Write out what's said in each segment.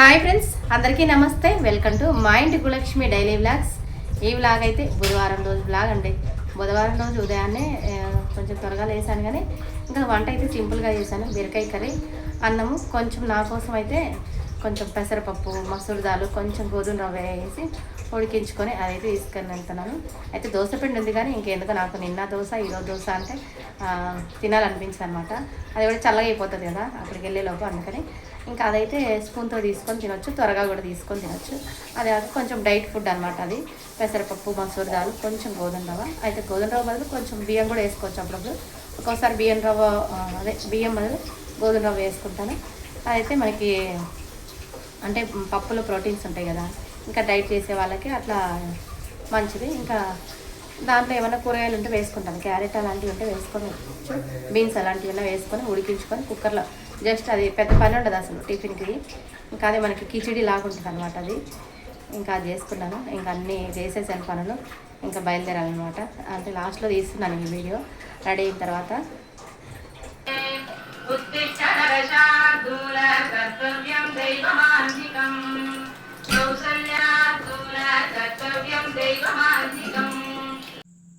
Hi friends, అందరికీ నమస్తే. Welcome to మా ఇంటి గులక్ష్మి డైలీ వ్లాగ్స్. ఈ వ్లాగ్ అయితే బుధవారం రోజు వ్లాగ్ అండి. బుధవారం రోజు ఉదయాన్నే కొంచెం త్వరగా లేసాను, కానీ ఇంకా వంట అయితే సింపుల్గా చేశాను. బీరకాయ కర్రీ, అన్నము, కొంచెం నా కోసం అయితే కొంచెం పెసరపప్పు, మసూర్ దాలు, కొంచెం గోధుమ రవ్వ వేసి ఉడికించుకొని అదైతే తీసుకొని వెళ్తున్నాను. అయితే దోశ పిండి ఉంది, కానీ ఇంకెందుకు నాకు నిన్న దోశ ఈరోజు దోశ అంటే తినాలనిపించింది అనమాట. అది కూడా చల్లగా అయిపోతుంది కదా అక్కడికి వెళ్ళేలోపు, అందుకని ఇంకా అదైతే స్పూన్తో తీసుకొని తినొచ్చు, త్వరగా కూడా తీసుకొని తినొచ్చు. అది కొంచెం డైట్ ఫుడ్ అనమాట. అది పెసరపప్పు, మసూర్ దాల్, కొంచెం గోధుమ రవ్వ. అయితే గోధుమ రవ్వ బదులు కొంచెం బియ్యం కూడా వేసుకోవచ్చు అప్పుడప్పుడు. ఒక్కోసారి బియ్యం బదులు గోధుమ రవ్వ వేసుకుంటాను. అదైతే మనకి అంటే పప్పులో ప్రోటీన్స్ ఉంటాయి కదా, ఇంకా డైట్ చేసే వాళ్ళకి అట్లా మంచిది. ఇంకా దాంట్లో ఏమైనా కూరగాయలు ఉంటే వేసుకుంటాను, క్యారెట్ అలాంటివి ఉంటే వేసుకొని, బీన్స్ అలాంటివి వేసుకొని ఉడికించుకొని కుక్కర్లో జస్ట్ అది పెద్ద పని ఉండదు అసలు టిఫిన్కి. ఇంకా అది మనకి కిచిడి లాగుంటుంది అనమాట. అది ఇంకా అది చేసుకున్నాను. ఇంకా అన్నీ చేసేసాను పనులు, ఇంకా బయలుదేరాలన్నమాట. అంటే లాస్ట్లో తీస్తున్నాను ఈ వీడియో రెడీ అయిన తర్వాత.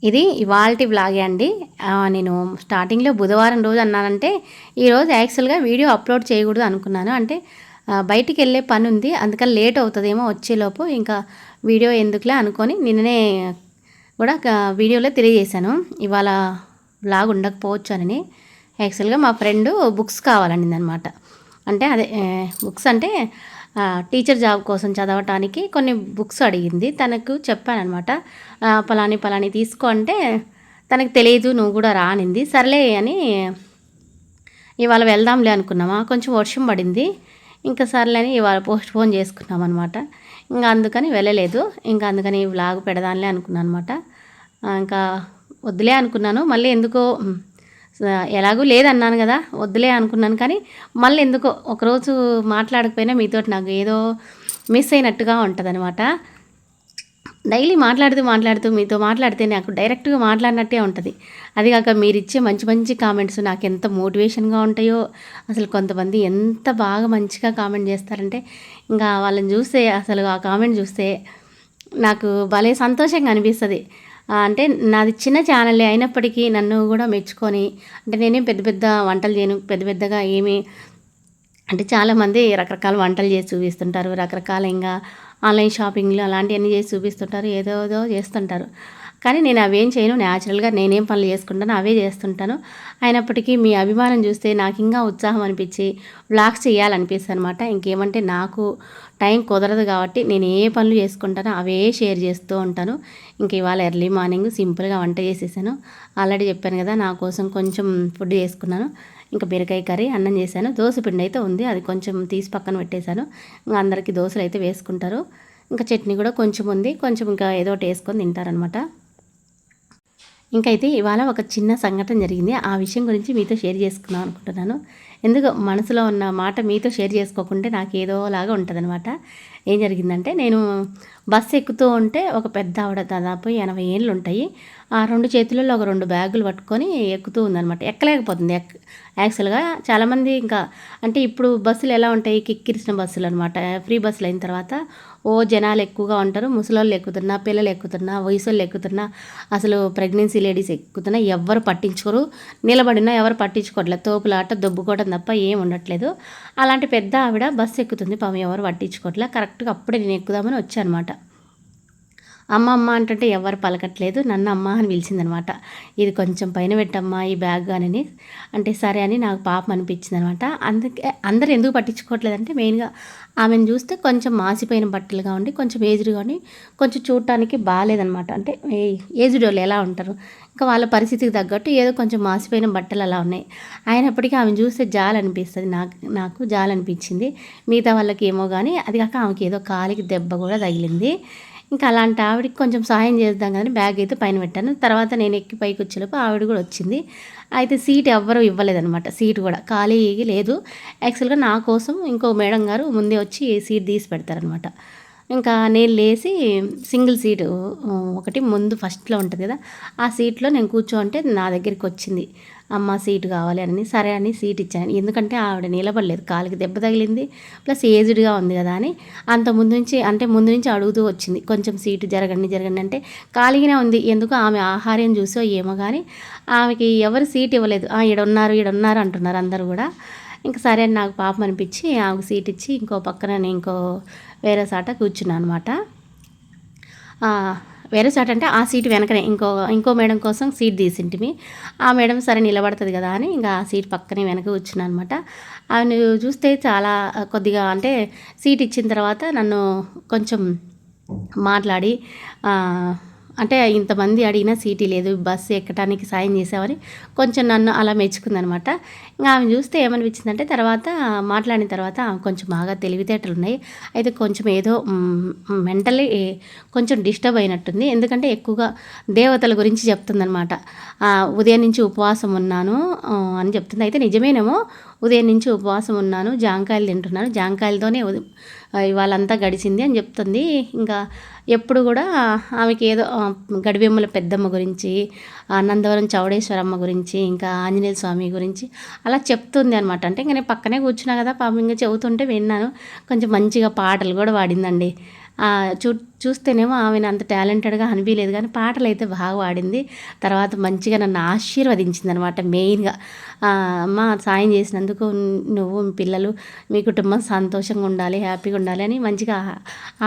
ఇది ఇవాల్టి వ్లాగే అండి. నేను స్టార్టింగ్లో బుధవారం రోజు అన్నానంటే ఈరోజు యాక్చువల్గా వీడియో అప్లోడ్ చేయకూడదు అనుకున్నాను. అంటే బయటికి వెళ్ళే పని ఉంది, అందుకని లేట్ అవుతుందేమో వచ్చేలోపు, ఇంకా వీడియో ఎందుకులే అనుకొని నిన్ననే కూడా వీడియోలో తెలియజేశాను ఇవాళ వ్లాగ్ ఉండకపోవచ్చు అని. యాక్చువల్గా మా ఫ్రెండ్ బుక్స్ కావాలనింది అనమాట. అంటే అదే బుక్స్ అంటే టీచర్ జాబ్ కోసం చదవటానికి కొన్ని బుక్స్ అడిగింది. తనకు చెప్పానమాట, పలాని తీసుకో అంటే తనకు తెలియదు, నువ్వు కూడా రానింది. సర్లే అని ఇవాళ వెళ్దాంలే అనుకున్నామా, కొంచెం వర్షం పడింది. ఇంకా సర్లే అని ఇవాళ పోస్ట్పోన్ చేసుకున్నాం అనమాట. ఇంకా అందుకని వెళ్ళలేదు. ఇంకా అందుకని వ్లాగ్ పెడదాంలే అనుకున్నాను అనమాట. ఇంకా వద్దులే అనుకున్నాను. మళ్ళీ ఎందుకో ఎలాగూ లేదన్నాను కదా, వద్దులే అనుకున్నాను. కానీ మళ్ళీ ఎందుకో ఒకరోజు మాట్లాడకపోయినా మీతో నాకు ఏదో మిస్ అయినట్టుగా ఉంటుంది అనమాట. డైలీ మాట్లాడుతూ మీతో మాట్లాడితే నాకు డైరెక్ట్గా మాట్లాడినట్టే ఉంటుంది. అది కాక మీరు ఇచ్చే మంచి మంచి కామెంట్స్ నాకు ఎంత మోటివేషన్గా ఉంటాయో. అసలు కొంతమంది ఎంత బాగా మంచిగా కామెంట్ చేస్తారంటే, ఇంకా వాళ్ళని చూస్తే, అసలు ఆ కామెంట్ చూస్తే నాకు భలే సంతోషంగా అనిపిస్తుంది. అంటే నాది చిన్న ఛానల్ అయినప్పటికీ నన్ను కూడా మెచ్చుకొని, అంటే నేనేం పెద్ద పెద్ద వంటలు చేయను, పెద్దగా ఏమీ, అంటే చాలామంది రకరకాల వంటలు చేసి చూపిస్తుంటారు, రకరకాల ఇంకా ఆన్లైన్ షాపింగ్లు అలాంటివన్నీ చేసి చూపిస్తుంటారు, ఏదో చేస్తుంటారు. కానీ నేను అవేం చేయను, న్యాచురల్గా నేనేం పనులు చేసుకుంటానో అవే చేస్తుంటాను. అయినప్పటికీ మీ అభిమానం చూస్తే నాకు ఇంకా ఉత్సాహం అనిపించి వ్లాగ్స్ చేయాలనిపిస్తుంది అనమాట. ఇంకేమంటే నాకు టైం కుదరదు కాబట్టి నేను ఏ పనులు చేసుకుంటానో అవే షేర్ చేస్తూ ఉంటాను. ఇంక ఇవాళ ఎర్లీ మార్నింగ్ సింపుల్గా వంట చేసేసాను. ఆల్రెడీ చెప్పాను కదా, నా కోసం కొంచెం ఫుడ్ చేసుకున్నాను. ఇంకా బీరకాయ కర్రీ, అన్నం చేశాను. దోశ పిండి అయితే ఉంది, అది కొంచెం తీసి పక్కన పెట్టేశాను. ఇంకా అందరికీ దోశలు అయితే వేసుకుంటారు. ఇంకా చట్నీ కూడా కొంచెం ఉంది, కొంచెం ఇంకా ఏదో ఒకటి వేసుకొని తింటారనమాట. ఇంకైతే ఇవాళ ఒక చిన్న సంఘటన జరిగింది, ఆ విషయం గురించి మీతో షేర్ చేసుకుందాం అనుకుంటున్నాను. ఎందుకు మనసులో ఉన్న మాట మీతో షేర్ చేసుకోకుంటే నాకు ఏదోలాగా ఉంటుంది అనమాట. ఏం జరిగిందంటే, నేను బస్సు ఎక్కుతూ ఉంటే ఒక పెద్ద ఆవిడ, దాదాపు 80 ఏళ్ళు ఉంటాయి, ఆ 2 చేతులలో ఒక 2 బ్యాగులు పట్టుకొని ఎక్కుతూ ఉందనమాట. ఎక్కలేకపోతుంది. యాక్చువల్గా చాలామంది ఇంకా, అంటే ఇప్పుడు బస్సులు ఎలా ఉంటాయి, కిక్కిరిసిన బస్సులు అనమాట. ఫ్రీ బస్సులు అయిన తర్వాత జనాలు ఎక్కువగా ఉంటారు, ముసలోళ్ళు ఎక్కుతున్నా, పిల్లలు ఎక్కుతున్నా, వయసులు ఎక్కుతున్నా, అసలు ప్రెగ్నెన్సీ లేడీస్ ఎక్కుతున్నా, ఎవరు పట్టించుకోరు, నిలబడినా ఎవరు పట్టించుకోవట్లేదు, తోపులాట దొబ్బుకోవడం తప్ప ఏం ఉండట్లేదు. అలాంటి పెద్ద ఆవిడ బస్సు ఎక్కుతుంది, పాపం ఎవరు పట్టించుకోవట్లేదు. కరెక్ట్గా అప్పుడే నేను ఎక్కుదామని వచ్చానమాట. అమ్మ అంటుంటే ఎవరు పలకట్లేదు, నన్ను అమ్మ అని పిలిచిందనమాట. ఇది కొంచెం పైన పెట్టమ్మా ఈ బ్యాగ్ అని. అంటే సరే అని నాకు పాపం అనిపించింది అనమాట. అందుకే అందరు ఎందుకు పట్టించుకోవట్లేదంటే, మెయిన్గా ఆమెను చూస్తే కొంచెం మాసిపోయిన బట్టలుగా ఉండి, కొంచెం ఏజ్డ్గా ఉండి, కొంచెం చూడటానికి బాగాలేదనమాట. అంటే ఏజ్డ్ వాళ్ళు ఎలా ఉంటారు, ఇంకా వాళ్ళ పరిస్థితికి తగ్గట్టు ఏదో కొంచెం మాసిపోయిన బట్టలు అలా ఉన్నాయి. అయినప్పటికీ ఆమెను చూస్తే జాలనిపిస్తుంది, నాకు జాలనిపించింది. మిగతా వాళ్ళకి ఏమో కానీ, అది కాక ఆమెకి ఏదో కాలికి దెబ్బ కూడా తగిలింది. ఇంకా అలాంటి ఆవిడకి కొంచెం సహాయం చేద్దాం కానీ బ్యాగ్ అయితే పైన పెట్టాను. తర్వాత నేను ఎక్కి పైకి వచ్చేలోపు ఆవిడ కూడా వచ్చింది. అయితే సీట్ ఎవ్వరూ ఇవ్వలేదనమాట, సీటు కూడా ఖాళీ లేదు. యాక్చువల్గా నా కోసం ఇంకో మేడం గారు ముందే వచ్చి సీట్ తీసి పెడతారనమాట. ఇంకా నేను లేచి సింగిల్ సీటు ఒకటి ముందు ఫస్ట్లో ఉంటుంది కదా, ఆ సీట్లో నేను కూర్చోంటే నా దగ్గరికి వచ్చింది. అమ్మ సీటు కావాలి అని. సరే అని సీట్ ఇచ్చాను. ఎందుకంటే ఆవిడ నిలబడలేదు, కాలికి దెబ్బ తగిలింది, ప్లస్ ఏజ్డ్గా ఉంది కదా అని. అంత ముందు నుంచి అడుగుతూ వచ్చింది, కొంచెం సీటు జరగండి జరగండి అంటే ఖాళీగానే ఉంది. ఎందుకు ఆమె ఆహార్యం చూసో ఏమో కానీ ఆమెకి ఎవరు సీట్ ఇవ్వలేదు. ఈడున్నారు అంటున్నారు అందరూ కూడా. ఇంకా సరే అని నాకు పాపం అనిపించి ఆమెకు సీట్ ఇచ్చి ఇంకో పక్కన ఇంకో వేరే సాట కూర్చున్నాను అనమాట. వేరే సాట్ అంటే ఆ సీట్ వెనకనే ఇంకో మేడం కోసం సీట్ తీసింటిమి. ఆ మేడం సరే నిలబడుతుంది కదా అని ఇంకా ఆ సీట్ పక్కనే వెనక కూర్చున్నాను అనమాట. ఆమెను చూస్తే చాలా కొద్దిగా అంటే సీట్ ఇచ్చిన తర్వాత నన్ను కొంచెం మాట్లాడి అంటే ఇంతమంది అడిగినా సీటీ లేదు, బస్సు ఎక్కడానికి సాయం చేసామని కొంచెం నన్ను అలా మెచ్చుకుందనమాట. ఇంకా ఆమె చూస్తే ఏమనిపించిందంటే తర్వాత మాట్లాడిన తర్వాత ఆమె కొంచెం బాగా తెలివితేటలు ఉన్నాయి. అయితే కొంచెం ఏదో మెంటలీ కొంచెం డిస్టర్బ్ అయినట్టుంది. ఎందుకంటే ఎక్కువగా దేవతల గురించి చెప్తుందనమాట. ఉదయం నుంచి ఉపవాసం ఉన్నాను అని చెప్తుంది. అయితే నిజమేనేమో, ఉదయం నుంచి ఉపవాసం ఉన్నాను, జాంకాయలు తింటున్నాను, జాంకాయలతోనే ఇవాళంతా గడిచింది అని చెప్తుంది. ఇంకా ఎప్పుడు కూడా ఆమెకి ఏదో గడిబెమ్మల పెద్దమ్మ గురించి, నందవరం చౌడేశ్వరమ్మ గురించి, ఇంకా ఆంజనేయ స్వామి గురించి అలా చెప్తుంది అనమాట. అంటే ఇంకా నేను పక్కనే కూర్చున్నా కదా, పాపం ఇంకా చెబుతుంటే విన్నాను. కొంచెం మంచిగా పాటలు కూడా పాడిందండి. చూస్తేనేమో ఆమెను అంత టాలెంటెడ్గా అనిపించలేదు, కానీ పాటలు అయితే బాగా పాడింది. తర్వాత మంచిగా నన్ను ఆశీర్వదించింది అనమాట. మెయిన్గా అమ్మ సాయం చేసినందుకు నువ్వు, మీ పిల్లలు, మీ కుటుంబం సంతోషంగా ఉండాలి, హ్యాపీగా ఉండాలి అని మంచిగా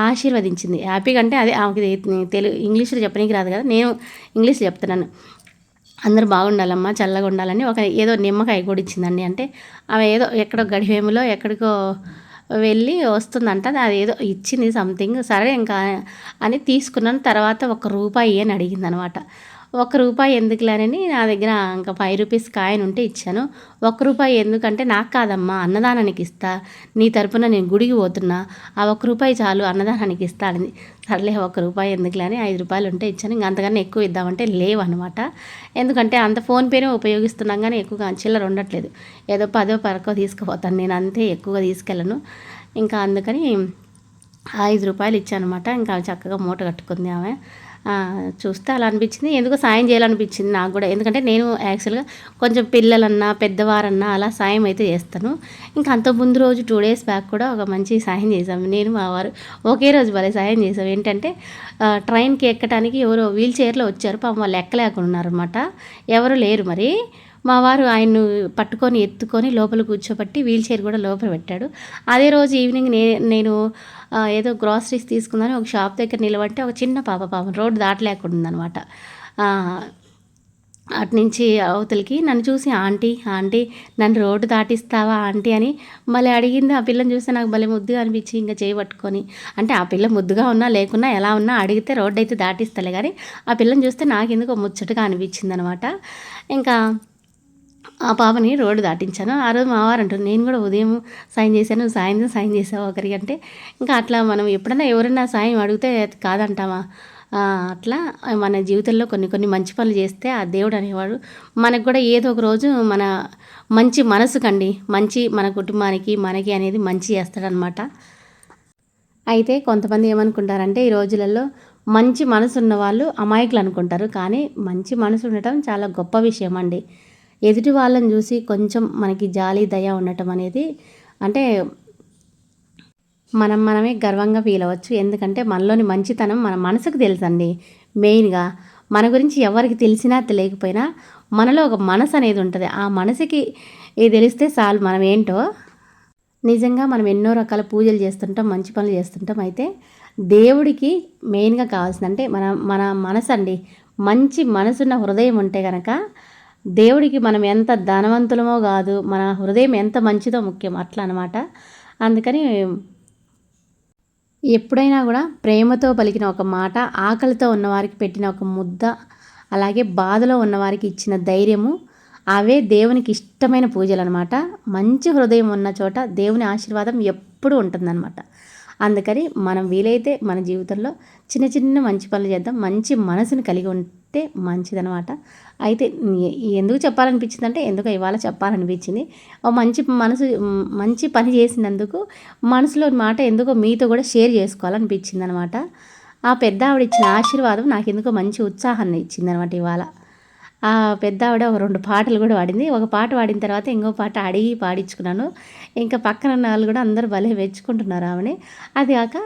ఆశీర్వదించింది. హ్యాపీగా అంటే అదే ఆమెకి ఇంగ్లీష్లో చెప్పడానికి రాదు కదా, నేను ఇంగ్లీష్లో చెప్తున్నాను. అందరూ బాగుండాలమ్మా, చల్లగా ఉండాలని ఏదో నిమ్మకాయ కూడా ఇచ్చిందండి. అంటే ఆమె ఏదో ఎక్కడో గడివేములో ఎక్కడికో వెళ్ళి వస్తుందంట, అది ఏదో ఇచ్చింది సంథింగ్. సరే ఇంకా అని తీసుకున్నాను. తర్వాత ₹1 అని అడిగింది అనమాట. ₹1 ఎందుకులేనని నా దగ్గర ఇంకా ₹5 కాయిన్ ఉంటే ఇచ్చాను. ₹1 ఎందుకంటే నాకు కాదమ్మా, అన్నదానానికి ఇస్తా, నీ తరపున నేను గుడికి పోతున్నా, ఆ ₹1 చాలు అన్నదానానికి ఇస్తా అని. సర్లే ₹1 ఎందుకులే అని ₹5 ఉంటే ఇచ్చాను. ఇంక అంతకన్నా ఎక్కువ ఇద్దామంటే లేవన్నమాట. ఎందుకంటే అంత ఫోన్పేనే ఉపయోగిస్తున్నాం కానీ ఎక్కువగా చిల్లర ఉండట్లేదు. ఏదో 10 10 తీసుకుపోతాను నేను, అంతే, ఎక్కువగా తీసుకెళ్ళను. ఇంకా అందుకని ₹5 ఇచ్చానమాట. ఇంకా చక్కగా మూట కట్టుకుంది ఆమె. చూస్తే అలా అనిపించింది, ఎందుకో సాయం చేయాలనిపించింది నాకు కూడా. ఎందుకంటే నేను యాక్చువల్గా కొంచెం పిల్లలన్నా పెద్దవారన్నా అలా సాయం అయితే చేస్తాను. ఇంకా అంత ముందు రోజు 2 days బ్యాక్ కూడా ఒక మంచి సాయం చేసాము, నేను మా వారు ఒకే రోజు భలే సాయం చేసాం. ఏంటంటే ట్రైన్కి ఎక్కడానికి ఎవరో వీల్ చైర్లో వచ్చారు, పాపం వాళ్ళు ఎక్కలేకుండా ఉన్నారనమాట. ఎవరు లేరు మరి. మా వారు ఆయన్ను పట్టుకొని ఎత్తుకొని లోపల కూర్చోబెట్టి వీల్ చైర్ కూడా లోపల పెట్టాడు. అదే రోజు ఈవినింగ్ నేను ఏదో గ్రాసరీస్ తీసుకుందని ఒక షాప్ దగ్గర నిలబడితే ఒక చిన్న పాపం రోడ్డు దాటలేకుండా ఉందనమాట. అటు నుంచి అవతలికి నన్ను చూసి ఆంటీ నన్ను రోడ్డు దాటిస్తావా ఆంటీ అని మళ్ళీ అడిగింది. ఆ పిల్లని చూస్తే నాకు భలే ముద్దుగా అనిపించి ఇంకా చేయి పట్టుకొని, అంటే ఆ పిల్ల ముద్దుగా ఉన్నా లేకున్నా ఎలా ఉన్నా అడిగితే రోడ్డు అయితే దాటిస్తలే, కానీ ఆ పిల్లని చూస్తే నాకు ఎందుకో ముచ్చటగా అనిపించింది అనమాట. ఇంకా ఆ పాపని రోడ్డు దాటించాను. ఆ రోజు మా వారు అంటారు, నేను కూడా ఉదయం సాయం చేశాను, సాయంత్రం సాయం చేసావు ఒకరికి అంటే. ఇంకా అట్లా మనం ఎప్పుడన్నా ఎవరైనా సాయం అడిగితే కాదంటామా? అట్లా మన జీవితంలో కొన్ని మంచి పనులు చేస్తే ఆ దేవుడు అనేవాడు మనకు కూడా ఏదో ఒక రోజు మంచి మనసుకండి, మన కుటుంబానికి మనకి అనేది మంచి చేస్తాడనమాట. అయితే కొంతమంది ఏమనుకుంటారంటే ఈ రోజులలో మంచి మనసు ఉన్న వాళ్ళు అమాయకులు అనుకుంటారు, కానీ మంచి మనసు ఉండటం చాలా గొప్ప విషయం అండి. ఎదుటి వాళ్ళని చూసి కొంచెం మనకి జాలి దయ ఉండటం అనేది, అంటే మనమే గర్వంగా ఫీల్ అవ్వచ్చు. ఎందుకంటే మనలోని మంచితనం మన మనసుకు తెలుసండి. మెయిన్గా మన గురించి ఎవరికి తెలిసినా తెలియకపోయినా మనలో ఒక మనసు అనేది ఉంటుంది. ఆ మనసుకి తెలిస్తే చాలు మనం ఏంటో. నిజంగా మనం ఎన్నో రకాల పూజలు చేస్తుంటాం, మంచి పనులు చేస్తుంటాం. అయితే దేవుడికి మెయిన్గా కావాల్సింది అంటే మన మనసు అండి. మంచి మనసున్న హృదయం ఉంటే కనుక దేవుడికి మనం ఎంత ధనవంతులమో కాదు, మన హృదయం ఎంత మంచిదో ముఖ్యం, అట్లా అనమాట. అందుకని ఎప్పుడైనా కూడా ప్రేమతో పలికిన ఒక మాట, ఆకలితో ఉన్నవారికి పెట్టిన ఒక ముద్ద, అలాగే బాధలో ఉన్నవారికి ఇచ్చిన ధైర్యము, అవే దేవునికి ఇష్టమైన పూజలు అనమాట. మంచి హృదయం ఉన్న చోట దేవుని ఆశీర్వాదం ఎప్పుడూ ఉంటుందన్నమాట. అందుకని మనం వీలైతే మన జీవితంలో చిన్న మంచి పనులు చేద్దాం, మంచి మనసుని కలిగి ఉంటే మంచిదనమాట. అయితే ఎందుకు చెప్పాలనిపించింది అంటే ఎందుకో ఇవాళ చెప్పాలనిపించింది. మంచి పని చేసినందుకు మనసులో మాట ఎందుకో మీతో కూడా షేర్ చేసుకోవాలనిపించింది అనమాట. ఆ పెద్ద ఆవిడ ఇచ్చిన ఆశీర్వాదం నాకు ఎందుకో మంచి ఉత్సాహాన్ని ఇచ్చిందనమాట ఇవాళ. ఆ పెద్ద ఆవిడ ఒక 2 పాటలు కూడా పాడింది. ఒక పాట పాడిన తర్వాత ఇంకో పాట అడిగి పాడించుకున్నాను. ఇంకా పక్కన ఉన్న వాళ్ళు కూడా అందరూ భలే మెచ్చుకుంటున్నారు ఆమెని. అది కాక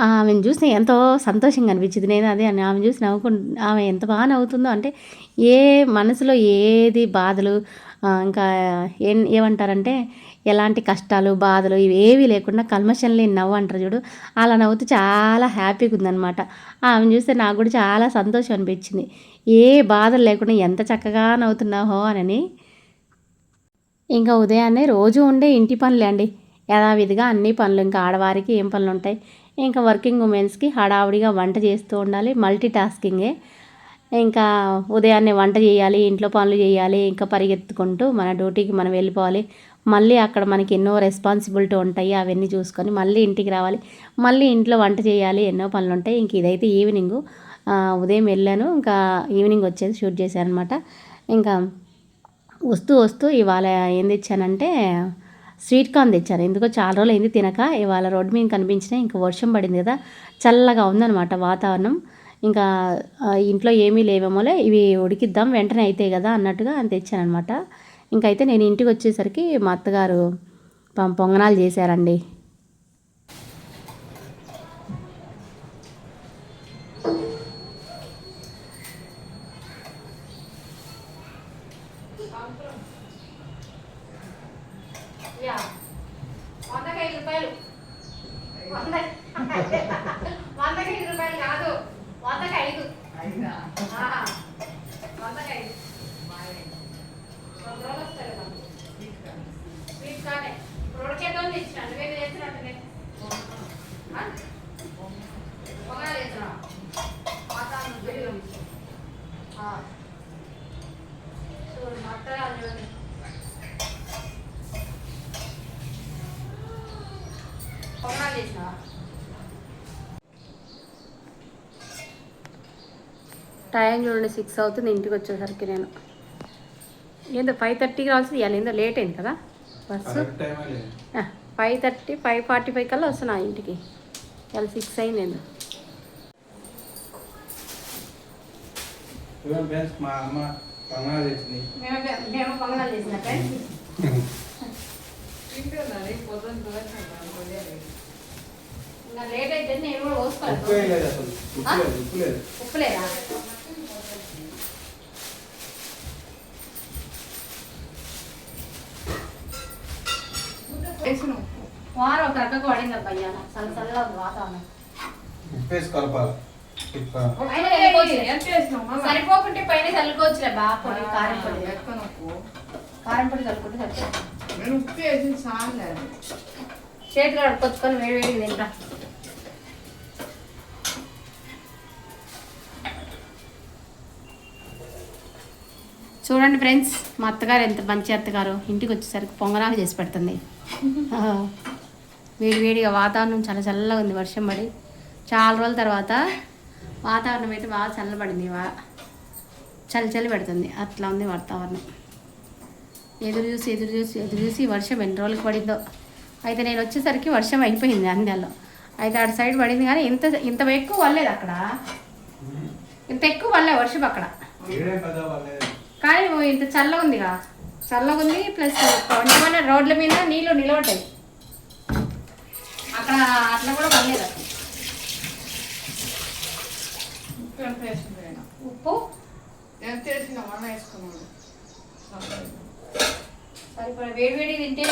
ఆమెను చూసి ఎంతో సంతోషంగా అనిపించింది. నేను అదే ఆమెను చూసి ఆమె ఎంత బాగా నవ్వుతుందో అంటే ఏ మనసులో ఏది బాధలు ఇంకా ఏమంటారంటే ఎలాంటి కష్టాలు, బాధలు ఇవేవీ లేకుండా కల్మషం లేని నవ్వు అంటారు చూడు, అలా నవ్వుతూ చాలా హ్యాపీగా ఉందనమాట. ఆమెను చూస్తే నాకు కూడా చాలా సంతోషం అనిపించింది. ఏ బాధలు లేకుండా ఎంత చక్కగా నవ్వుతున్నావో అని. ఇంకా ఉదయాన్నే రోజు ఉండే ఇంటి పనులే అండి. యథావిధిగా అన్ని పనులు ఇంకా ఆడవారికి ఏం పనులు ఉంటాయి. ఇంకా వర్కింగ్ ఉమెన్స్కి హడావుడిగా వంట చేస్తూ ఉండాలి. మల్టీ టాస్కింగే. ఇంకా ఉదయాన్నే వంట చేయాలి, ఇంట్లో పనులు చేయాలి, ఇంకా పరిగెత్తుకుంటూ మన డ్యూటీకి మనం వెళ్ళిపోవాలి. మళ్ళీ అక్కడ మనకి ఎన్నో రెస్పాన్సిబిలిటీ ఉంటాయి. అవన్నీ చూసుకొని మళ్ళీ ఇంటికి రావాలి. మళ్ళీ ఇంట్లో వంట చేయాలి, ఎన్నో పనులు ఉంటాయి. ఇంక ఇదైతే ఈవినింగు. ఉదయం వెళ్ళాను, ఇంకా ఈవినింగ్ వచ్చేసి షూట్ చేశాను అనమాట. ఇంకా వస్తూ వస్తూ ఇవాళ ఏం తెచ్చానంటే స్వీట్ కార్న్ తెచ్చాను. ఎందుకో చాలా రోజులు అయింది తినక. ఇవాళ రోడ్డు మీద కనిపించినాయి. ఇంకా వర్షం పడింది కదా, చల్లగా ఉందన్నమాట వాతావరణం. ఇంకా ఇంట్లో ఏమీ లేవేమోలే, ఇవి ఉడికిద్దాం వెంటనే అవుతాయి కదా అన్నట్టుగా అని తెచ్చానమాట. ఇంకైతే నేను ఇంటికి వచ్చేసరికి మా అత్తగారు పొంగనాలు చేశారండి. టైం చూడండి 6 అవుతుంది ఇంటికి వచ్చేసరికి. నేను ఏందో 5:30కి రావాల్సింది, ఇవాళ ఏందో లేట్ అయింది కదా బస్సు. 5:30 5:45 కల్లా వస్తున్నా ఇంటికి. ఇవాళ 6 అయింది. ఏందో మా అమ్మ పొంగనాలు చేసింది. మేము పొంగనాలు చేసిన ఇంకా లేట్ అయితే నేను కూడా పోసుకోవాలి. ఉప్పు లేదా? వారం ఒక రకంగా పడింది అబ్బాయి, చల్ల చల్లగా ఉంది వాతావరణం. ఉప్పేసి కలపాలి. సరిపోకుంటే పైన చల్లుకోవచ్చులే బాగా పొడి, కారం పొడి. కారం పొడి చల్లుకుంటే సరిపోతుంది. ఉప్పు వేసి చాలు. చేతులు కడుక్కొచ్చుకొని వేడి వేడి తింటా. చూడండి ఫ్రెండ్స్, మా అత్తగారు ఎంత మంచి అత్తగారు. ఇంటికి వచ్చేసరికి పొంగనాలు చేసి పెడుతుంది. వేడి వేడిగా వాతావరణం చాలా చల్లగా ఉంది, వర్షం పడి చాలా రోజుల తర్వాత వాతావరణం అయితే బాగా చల్లబడింది. చలి చలి పెడుతుంది, అట్లా ఉంది వాతావరణం. ఎదురు చూసి వర్షం ఎన్ని రోజులకు పడిందో. అయితే నేను వచ్చేసరికి వర్షం అయిపోయింది అందరిలో. అయితే అటు సైడ్ పడింది కానీ ఇంత ఎక్కువ పడలేదు అక్కడ. ఇంత ఎక్కువ పడలేదు వర్షం అక్కడ. కానీ ఇంత చల్లగా ఉందిగా, చల్లగా ఉంది. ప్లస్ కొంచెం రోడ్ల మీద నీళ్ళు నిలబడ్డాయి. అక్కడ అట్లా కూడా పడలేదు. ఉప్పు ఎంత వేసిన వల్ల వేసుకున్నాను. సరిపడ వేడివేడి తింటే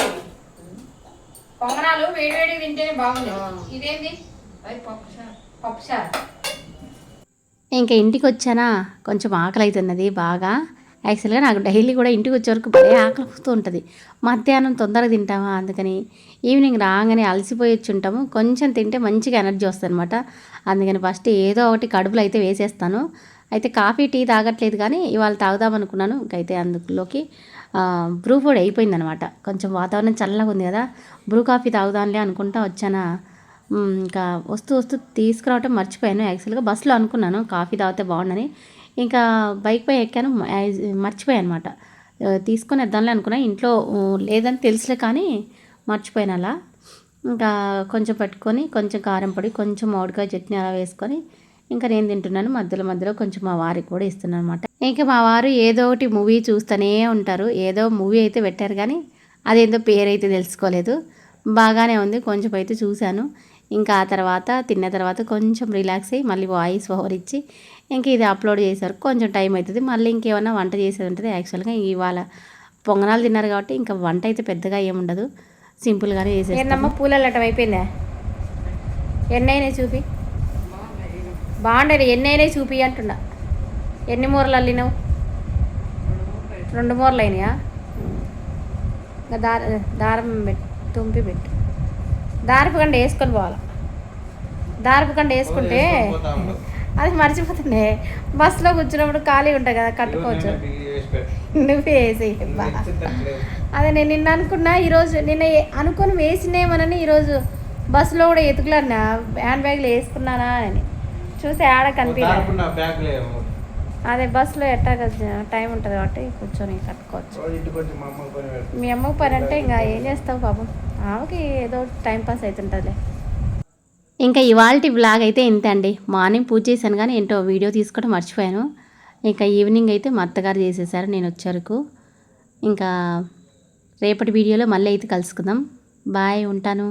పొంగనాలు వేడివేడి తింటేనే బాగుంది. ఇదేంది? అది పప్పుచారు. పప్పుచారు. ఇంకా ఇంటికి వచ్చానా, కొంచెం ఆకలి అవుతున్నది బాగా. యాక్చువల్గా నాకు డైలీ కూడా ఇంటికి వచ్చే వరకు భలే ఆకలి వస్తూ ఉంటుంది. మధ్యాహ్నం తొందరగా తింటామా, అందుకని ఈవినింగ్ రాగానే అలసిపోయి వచ్చి ఉంటాము. కొంచెం తింటే మంచిగా ఎనర్జీ వస్తుంది అనమాట. అందుకని ఫస్ట్ ఏదో ఒకటి కడుపులో అయితే వేసేస్తాను. అయితే కాఫీ టీ తాగట్లేదు కానీ ఇవాళ తాగుదామనుకున్నాను. ఇంకైతే అందులోకి బ్రూ పొడి అయిపోయిందనమాట. కొంచెం వాతావరణం చల్లగా ఉంది కదా, బ్రూ కాఫీ తాగుదాంలే అనుకుంటా వచ్చానా. ఇంకా వస్తూ తీసుకురావటం మర్చిపోయాను. యాక్చువల్గా బస్సులో అనుకున్నాను కాఫీ తాగితే బాగుండని. ఇంకా బైక్ పై ఎక్కాను, మర్చిపోయాను అనమాట. తీసుకొని వద్దాంలే అనుకున్నా, ఇంట్లో లేదని తెలుసులే కానీ మర్చిపోయాను అలా. ఇంకా కొంచెం పెట్టుకొని కొంచెం కారం పొడి, కొంచెం మామిడికాయ చట్నీ అలా వేసుకొని ఇంకా నేను తింటున్నాను. మధ్యలో మధ్యలో కొంచెం మా వారికి కూడా ఇస్తున్నాను అనమాట. ఇంకా మా వారు ఏదో ఒకటి మూవీ చూస్తూనే ఉంటారు. ఏదో మూవీ అయితే పెట్టారు కానీ అదేందో పేరైతే తెలుసుకోలేదు. బాగానే ఉంది, కొంచెం అయితే చూశాను. ఇంకా ఆ తర్వాత తిన్న తర్వాత కొంచెం రిలాక్స్ అయ్యి మళ్ళీ వాయిస్ ఓవర్ ఇచ్చి ఇంక ఇది అప్లోడ్ చేశారు. కొంచెం టైం అవుతుంది. మళ్ళీ ఇంకేమన్నా వంట చేసేది ఉంటుంది. యాక్చువల్గా ఇవాళ పొంగనాలు తిన్నారు కాబట్టి ఇంకా వంట అయితే పెద్దగా ఏముండదు, సింపుల్గానే చేసేది. ఏందమ్మా పూలల్లటం అయిపోయిందా? ఎన్నైనా చూపి, బాగుండేది ఎన్నైనా చూపి అంటున్నా. ఎన్ని మూరలు అల్లినావు? 2 మూరలు అయినాయా? ఇంకా దారం పెట్టి తుంపి పెట్టు. దారపు కండ వేసుకొని పోవాలి. దారపు కండ వేసుకుంటే పోతా ఉండదు. అది మర్చిపోతుండే. బస్సులో కూర్చున్నప్పుడు ఖాళీ ఉంటుంది కదా, కట్టుకోవచ్చు. నువ్వే వేసి అదే నేను నిన్న అనుకున్నా, ఈరోజు నిన్న అనుకొని వేసినేమనని ఈరోజు బస్సులో కూడా ఎతుకులన్నా హ్యాండ్ బ్యాగ్లో వేసుకున్నానా అని చూసి ఆడ కనిపించలేదు. అదే బస్సులో ఎట్టా టైం ఉంటుంది కాబట్టి కూర్చొని కట్టుకోవచ్చు. మీ అమ్మకి పని అంటే ఇంకా ఏం చేస్తావు పాపం, ఆమెకి ఏదో టైం పాస్ అవుతుంటుందిలే. ఇంకా ఇవాల్టి వ్లాగ్ అయితే ఇంతే అండి. మార్నింగ్ పూజ చేశాను కానీ ఏంటో వీడియో తీసుకోవడం మర్చిపోయాను. ఇంకా ఈవినింగ్ అయితే మా అత్తగారు చేసేసారు నేను వచ్చేవరకు. ఇంకా రేపటి వీడియోలో మళ్ళీ అయితే కలుసుకుందాం. బాయ్, ఉంటాను.